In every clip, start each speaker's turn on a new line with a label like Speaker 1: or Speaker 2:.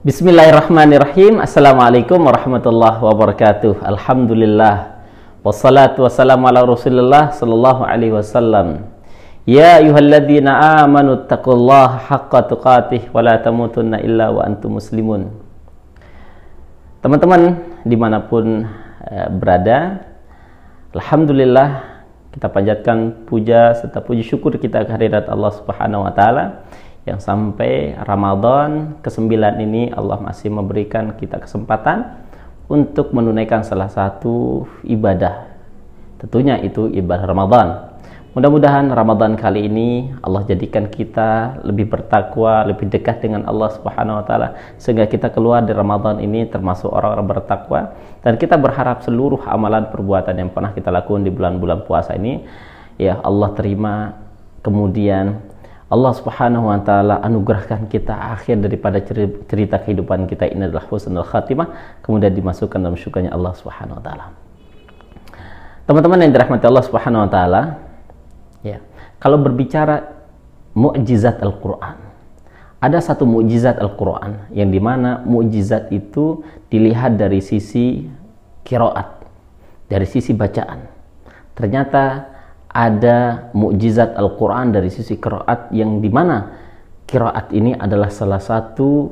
Speaker 1: Bismillahirrahmanirrahim. Assalamualaikum warahmatullahi wabarakatuh. Alhamdulillah. Wassalatu wassalamu ala Rasulillah sallallahu alaihi wasallam. Ya ayyuhalladzina amanu taqullaha haqqa tuqatih wa la tamutunna illa wa antum muslimun. Teman-teman dimanapun berada, alhamdulillah kita panjatkan puja serta puji syukur kita kehadirat Allah Subhanahu wa taala yang sampai Ramadan ke-9 ini Allah masih memberikan kita kesempatan untuk menunaikan salah satu ibadah. Tentunya itu ibadah Ramadan. Mudah-mudahan Ramadan kali ini Allah jadikan kita lebih bertakwa, lebih dekat dengan Allah Subhanahu wa taala sehingga kita keluar dari Ramadan ini termasuk orang-orang bertakwa, dan kita berharap seluruh amalan perbuatan yang pernah kita lakukan di bulan-bulan puasa ini ya Allah terima, kemudian Allah Subhanahu wa taala anugerahkan kita akhir daripada cerita kehidupan kita ini adalah husnul khatimah, kemudian dimasukkan dalam syukurnya Allah Subhanahu wa taala. Teman-teman yang dirahmati Allah Subhanahu wa taala, ya, kalau berbicara mukjizat Al-Qur'an, ada satu mukjizat Al-Qur'an yang dimana mukjizat itu dilihat dari sisi qiraat, dari sisi bacaan. Ternyata ada mukjizat Al-Quran dari sisi qiraat, yang dimana qiraat ini adalah salah satu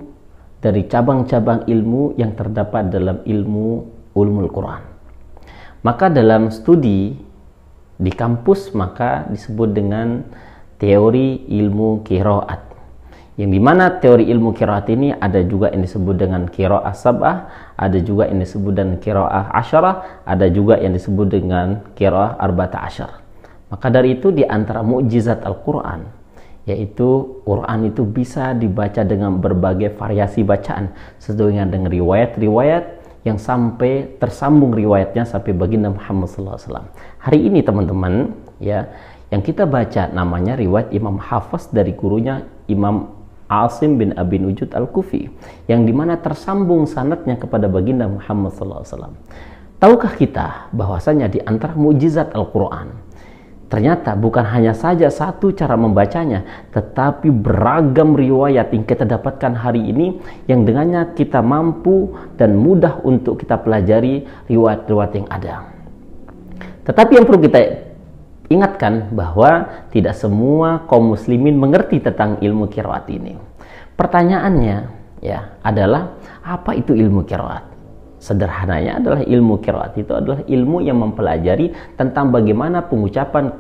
Speaker 1: dari cabang-cabang ilmu yang terdapat dalam ilmu ulumul Quran. Maka dalam studi di kampus maka disebut dengan teori ilmu qiraat, yang dimana teori ilmu qiraat ini ada juga yang disebut dengan qiraah sab'ah, ada juga yang disebut dengan qiraah asyarah, ada juga yang disebut dengan qiraah arba'ata asyar. Maka dari itu di antara mukjizat Al-Quran, yaitu Quran itu bisa dibaca dengan berbagai variasi bacaan sesuai dengan riwayat-riwayat yang sampai tersambung riwayatnya sampai baginda Muhammad SAW. Hari ini teman-teman ya, yang kita baca namanya riwayat Imam Hafiz dari gurunya Imam Asim bin Abi Nujud Al-Kufi, yang dimana tersambung sanadnya kepada baginda Muhammad SAW. Tahukah kita bahwasanya di antara mukjizat Al-Quran ternyata bukan hanya saja satu cara membacanya, tetapi beragam riwayat yang kita dapatkan hari ini yang dengannya kita mampu dan mudah untuk kita pelajari riwayat-riwayat yang ada. Tetapi yang perlu kita ingatkan bahwa tidak semua kaum muslimin mengerti tentang ilmu qiraat ini. Pertanyaannya ya adalah, apa itu ilmu qiraat? Sederhananya adalah ilmu qiraat itu adalah ilmu yang mempelajari tentang bagaimana pengucapan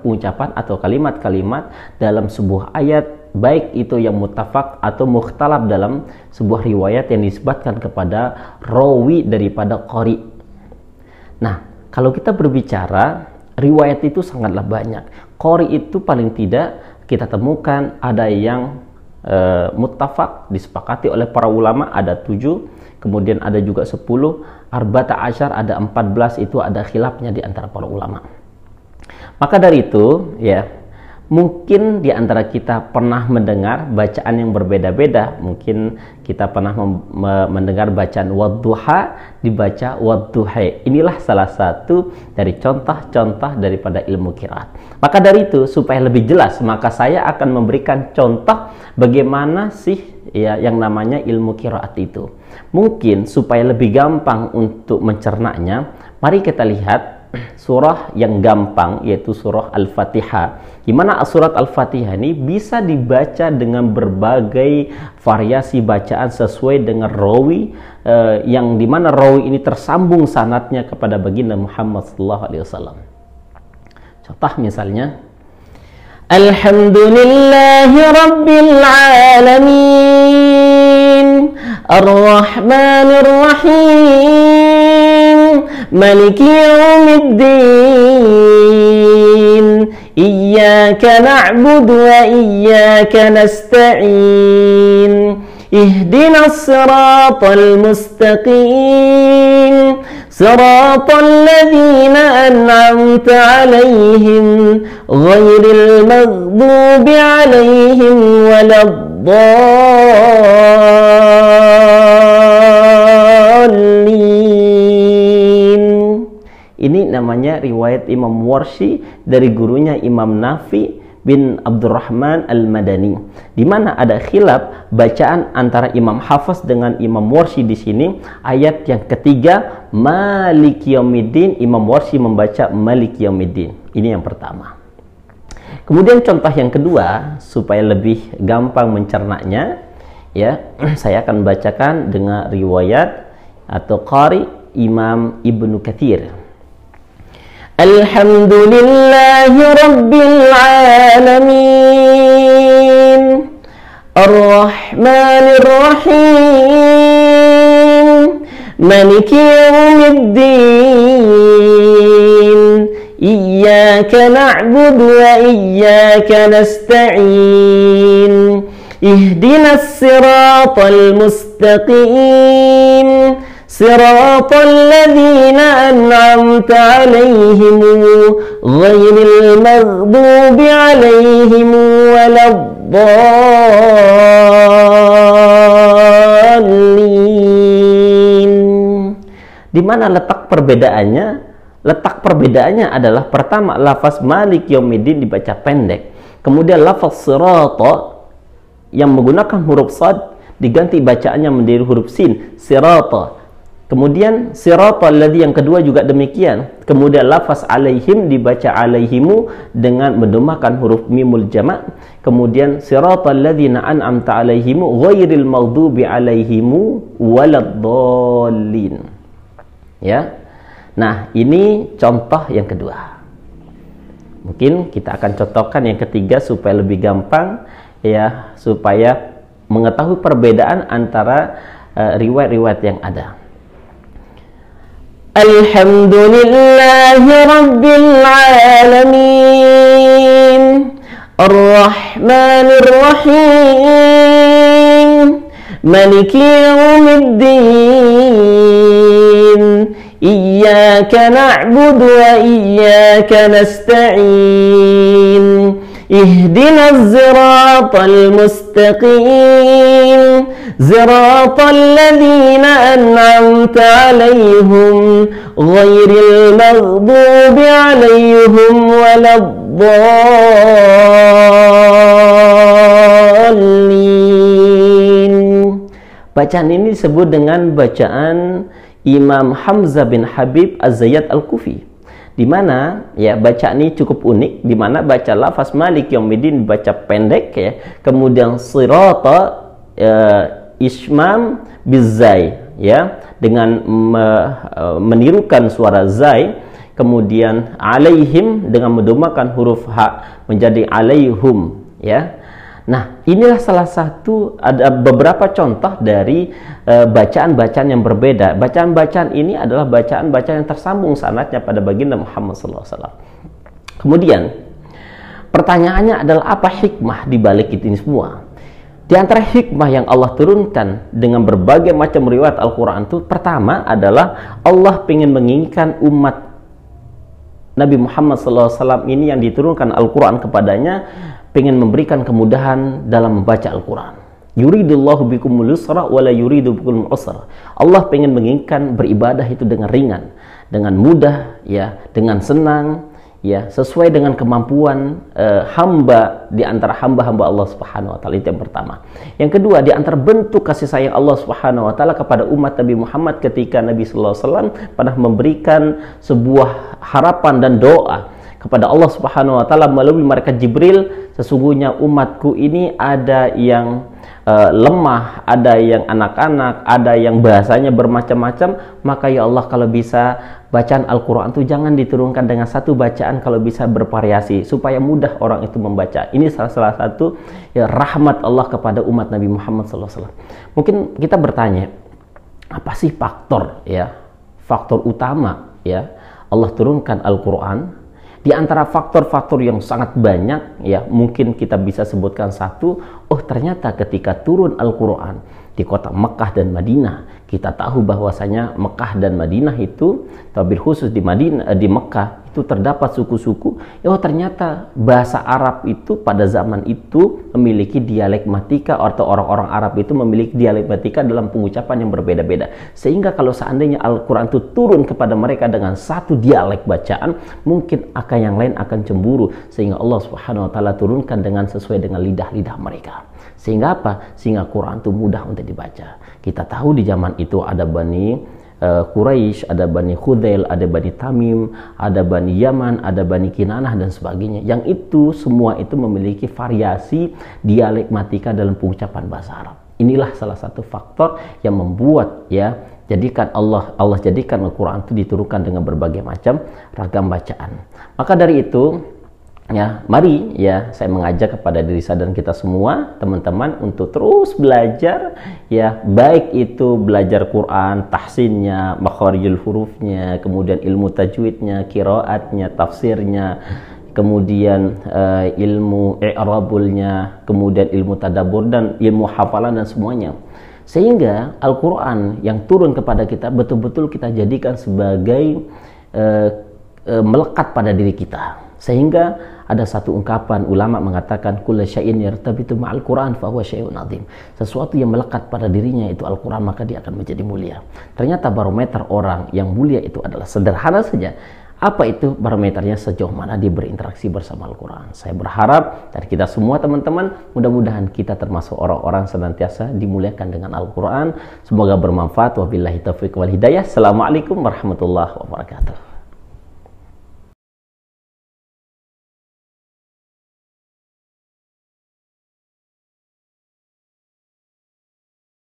Speaker 1: atau kalimat-kalimat dalam sebuah ayat, baik itu yang muttafaq atau mukhtalaf dalam sebuah riwayat yang disebutkan kepada rawi daripada qari. Nah, kalau kita berbicara riwayat itu sangatlah banyak. Qari itu paling tidak kita temukan ada yang muttafaq disepakati oleh para ulama ada 7, kemudian ada juga 10, arba'ata asyar ada 14, itu ada khilafnya di antara para ulama. Maka dari itu ya, mungkin di antara kita pernah mendengar bacaan yang berbeda-beda. Mungkin kita pernah mendengar bacaan wadduha dibaca wadduhai. Inilah salah satu dari contoh-contoh daripada ilmu qiraat. Maka dari itu supaya lebih jelas, maka saya akan memberikan contoh bagaimana sih ya yang namanya ilmu qiraat itu. Mungkin supaya lebih gampang untuk mencernanya, mari kita lihat surah yang gampang, yaitu surah Al-Fatihah, di mana surat Al-Fatihah ini bisa dibaca dengan berbagai variasi bacaan sesuai dengan rawi, yang dimana rawi ini tersambung sanadnya kepada baginda Muhammad SAW. Contoh misalnya, Alhamdulillahi Rabbil Alamin, Ar-Rahmanir Rahim, Maliki Yawmiddin, Iyyaka na'budu wa iyyaka nasta'in, Ihdinas siratal mustaqim, Siratal ladzina an'amta 'alaihim, ghairil maghdubi 'alaihim waladdallin. Ini namanya riwayat Imam Warshi dari gurunya Imam Nafi bin Abdurrahman Al-Madani, di mana ada khilaf bacaan antara Imam Hafiz dengan Imam Warshi di sini. Ayat yang ketiga, Maliki Yaumiddin, Imam Warshi membaca Maliki Yaumiddin. Ini yang pertama. Kemudian contoh yang kedua, supaya lebih gampang mencernanya, ya, saya akan bacakan dengan riwayat atau qari Imam Ibnu Katsir. Alhamdulillahi Rabbil Alamin, Ar-Rahmanir Rahim, Maliki Yaumiddin, Iyyaka na'budu wa iyyaka nasta'in, Ihdinas siratal mustaqim, صراط الذين أنعمت عليهم غير المغضوب عليهم ولا الضالين. Di mana letak perbedaannya? Letak perbedaannya adalah pertama, lafaz Malik Yaumiddin dibaca pendek. Kemudian lafaz sirata yang menggunakan huruf sad diganti bacaannya menjadi huruf sin, sirata. Kemudian siratal ladzi yang kedua juga demikian. Kemudian lafaz alaihim dibaca alaihimu dengan mendomakan huruf mimul jama'. Kemudian siratal ladzina an'amta alaihimu ghairil maghdubi alaihimu waladdallin. Ya. Nah, ini contoh yang kedua. Mungkin kita akan contohkan yang ketiga supaya lebih gampang, ya, supaya mengetahui perbedaan antara riwayat-riwayat yang ada. Alhamdulillahi Rabbil Alamin, Ar-Rahmanir Rahim, Maliki Yaumiddin, Iyyaka na'budu wa iyyaka nasta'in, Ihdinas siratal mustaqim, Siratal ladzina an'amta 'alaihim ghairil maghdubi 'alaihim waladdallin. Bacaan ini disebut dengan bacaan Imam Hamzah bin Habib Az-Zayyad Al-Kufi, di mana ya bacaan ini cukup unik, di mana baca lafaz Malik Yaumiddin dibaca pendek, ya, kemudian sirata ismam bizai, ya, dengan menirukan suara zai, kemudian alaihim dengan mendomakan huruf ha menjadi alaihum, ya. Nah, inilah salah satu, ada beberapa contoh dari bacaan-bacaan yang berbeda. Bacaan-bacaan ini adalah bacaan-bacaan yang tersambung sanadnya pada baginda Muhammad SAW. Kemudian pertanyaannya adalah apa hikmah di balik ini semua? Di antara hikmah yang Allah turunkan dengan berbagai macam riwayat Al-Quran itu, pertama adalah Allah ingin menginginkan umat Nabi Muhammad SAW ini yang diturunkan Al-Quran kepadanya, ingin memberikan kemudahan dalam membaca Al-Quran. Yuridullahu bikumul yusra wa la yuridu bikumul usra. Allah ingin menginginkan beribadah itu dengan ringan, dengan mudah, ya, dengan senang, ya, sesuai dengan kemampuan hamba di antara hamba-hamba Allah Subhanahu wa taala. Itu yang pertama. Yang kedua, di antara bentuk kasih sayang Allah Subhanahu wa taala kepada umat Nabi Muhammad ketika Nabi sallallahu alaihi wasallam pernah memberikan sebuah harapan dan doa kepada Allah Subhanahu wa taala melalui malaikat Jibril, sesungguhnya umatku ini ada yang lemah, ada yang anak-anak, ada yang bahasanya bermacam-macam, maka ya Allah, kalau bisa bacaan Al-Quran itu jangan diturunkan dengan satu bacaan, kalau bisa bervariasi supaya mudah orang itu membaca. Ini salah satu, ya, rahmat Allah kepada umat Nabi Muhammad SAW. Mungkin kita bertanya, apa sih faktor, ya, faktor utama, ya, Allah turunkan Al-Quran? Di antara faktor-faktor yang sangat banyak, ya, mungkin kita bisa sebutkan satu. Oh, ternyata ketika turun Al-Quran di kota Mekah dan Madinah, kita tahu bahwasanya Mekah dan Madinah itu, terlebih khusus di Mekah itu terdapat suku-suku, oh ternyata bahasa Arab itu pada zaman itu memiliki dialekmatika, atau orang-orang Arab itu memiliki dialekmatika dalam pengucapan yang berbeda-beda. Sehingga kalau seandainya Al-Quran itu turun kepada mereka dengan satu dialek bacaan, mungkin akan yang lain akan cemburu. Sehingga Allah Subhanahu wa Ta'ala turunkan dengan sesuai dengan lidah-lidah mereka. Sehingga apa? Sehingga Quran itu mudah untuk dibaca. Kita tahu di zaman itu ada Bani Quraisy, ada Bani Khudail, ada Bani Tamim, ada Bani Yaman, ada Bani Kinanah dan sebagainya. Yang itu semua itu memiliki variasi dialekmatika dalam pengucapan bahasa Arab. Inilah salah satu faktor yang membuat jadikan Allah jadikan Al-Quran itu diturunkan dengan berbagai macam ragam bacaan. Maka dari itu mari saya mengajak kepada diri saya dan kita semua teman-teman untuk terus belajar, baik itu belajar Quran, tahsinnya, makharijul hurufnya, kemudian ilmu tajwidnya, qiraatnya, tafsirnya, kemudian ilmu i'rabulnya, kemudian ilmu tadabbur dan ilmu hafalan dan semuanya. Sehingga Al-Quran yang turun kepada kita betul-betul kita jadikan sebagai melekat pada diri kita. Sehingga ada satu ungkapan ulama mengatakan kullu syai'in yartabitu ma'al Qur'an fa huwa syai'un 'azim. Sesuatu yang melekat pada dirinya itu Al-Qur'an, maka dia akan menjadi mulia. Ternyata barometer orang yang mulia itu adalah sederhana saja. Apa itu barometernya? Sejauh mana dia berinteraksi bersama Al-Quran. Saya berharap dari kita semua teman-teman, mudah-mudahan kita termasuk orang-orang senantiasa dimuliakan dengan Al-Quran. Semoga bermanfaat. Wabillahi taufiq wal hidayah. Assalamualaikum warahmatullahi wabarakatuh.